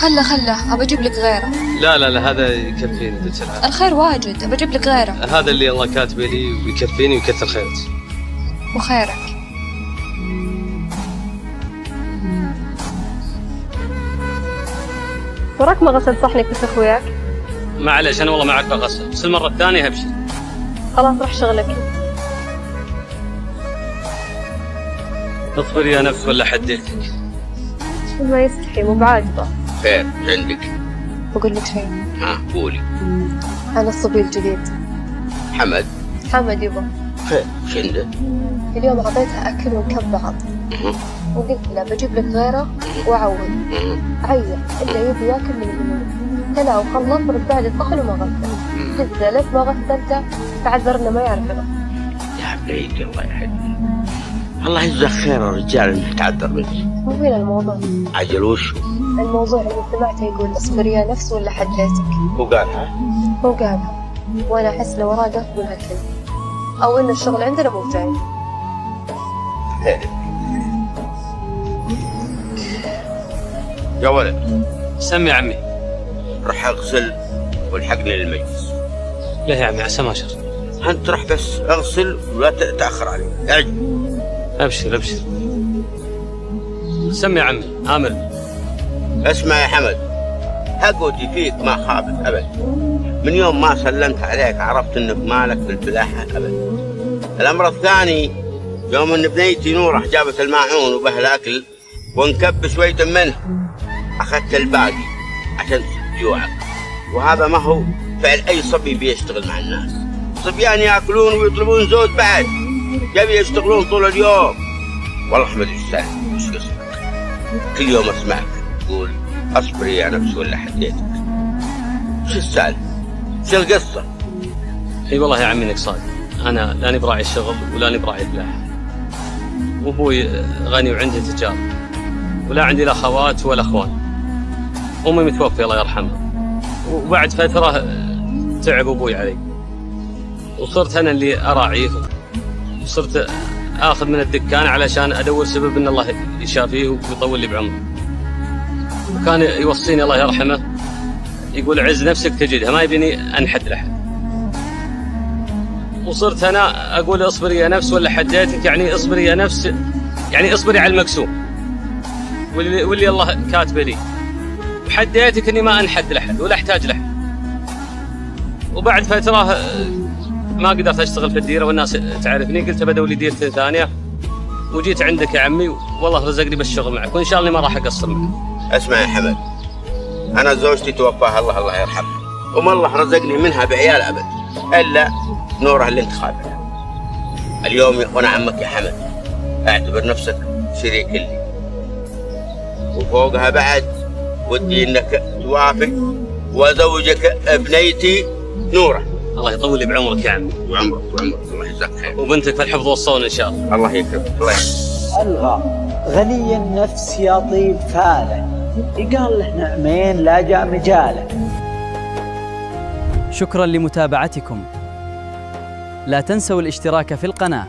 خله أبى أجيب لك غيره. لا هذا يكفيني ذي العافية. الخير واجد، أبى أجيب لك غيره. هذا اللي الله كاتبه لي ويكفيني ويكثر خيرك. وخيرك. وراك ما غسلت صحنك في اخوياك؟ معلش انا والله ما اعرف اغسل، بس المره الثانيه ابشر. خلاص روح شغلك. اصبر يا نفس ولا حديتك. ما يستحي مو بعاجبه. خير عندك؟ بقول لك شيء. ها قولي. أنا الصبي الجديد. حمد يبا. خير وش عنده؟ اليوم أعطيتها أكل ونكب بعض. وقلت له بجيب لك غيره وأعوض. عيّ إلا يبي ياكل من اليمين. كلا وخلص رد بعد الطحن وما غسل. قلت له ليش ما غسلته؟ فعذرنا ما يعرفنا. يا بنيتي الله يحفظك. الله يجزاك خير الرجال انك تعذر منك. مو فينا الموضوع. عجل وش؟ الموضوع اللي سمعته يقول اصبر يا نفس ولا حديتك. هو قالها؟ هو قالها. وأنا أحس لو وراه قف من هالكلمة. أو إن الشغل عندنا مو جاي. يا ولد سمي يا عمي. روح اغسل والحقني للمجلس. لا يا عمي عسى ما شر. انت روح بس اغسل ولا تتاخر علي. اعجل. ابشر. سمي يا عمي عامر. اسمع يا حمد، حقوتي فيك ما خابت ابد. من يوم ما سلمت عليك عرفت انك مالك في الفلاحه ابد. الامر الثاني يوم ان بنيتي نوره جابت الماعون وبه الاكل ونكب شويه منه اخذت الباقي عشان تسد جوعك. وهذا ما هو فعل اي صبي بيشتغل مع الناس. صبيان ياكلون ويطلبون زود بعد، يبي يشتغلون طول اليوم. والله احمد وش قصدك؟ كل يوم اسمعك تقول اصبري يا نفس ولا حديتك. وش السالفه؟ وش القصه؟ اي والله يا عمي انك صادق. انا لاني براعي الشغل ولاني براعي الفلاحه. وابوي غني وعنده تجاره، ولا عندي لا اخوات ولا اخوان. امي متوفيه الله يرحمها، وبعد فتره تعب ابوي علي، وصرت انا اللي اراعيه. وصرت اخذ من الدكان علشان ادور سبب ان الله يشافيه ويطول لي بعمره. وكان يوصيني الله يرحمه يقول عز نفسك تجدها، ما يبيني انحد لحد. وصرت انا اقول اصبري يا نفس ولا حديتك، يعني اصبري يا نفس، يعني اصبري على المكسوم واللي الله كاتبه لي. وحديتك اني ما انحد لحد ولا احتاج لحد. وبعد فتره ما قدرت اشتغل في الديره والناس تعرفني، قلت بدور لي ديرتين ثانيه وجيت عندك يا عمي، والله رزقني بالشغل معك وان شاء الله ما راح اقصر معك. اسمع يا حمد، انا زوجتي توفاها الله يرحمها، وما الله رزقني منها بعيال ابد الا نوره اللي انت خالفها. اليوم وانا عمك يا حمد اعتبر نفسك شريك لي، وفوقها بعد ودي انك توافق وازوجك ابنيتي نوره. الله يطول لي بعمرك يا عمي. وعمرك الله يجزاك خير. وبنتك في الحفظ والصون ان شاء الله. الله يكرمك. الله يكرمك. الغى غني النفس يا طيب فاله، يقال له نعمين لا جاء مجاله. شكرا لمتابعتكم. لا تنسوا الاشتراك في القناة.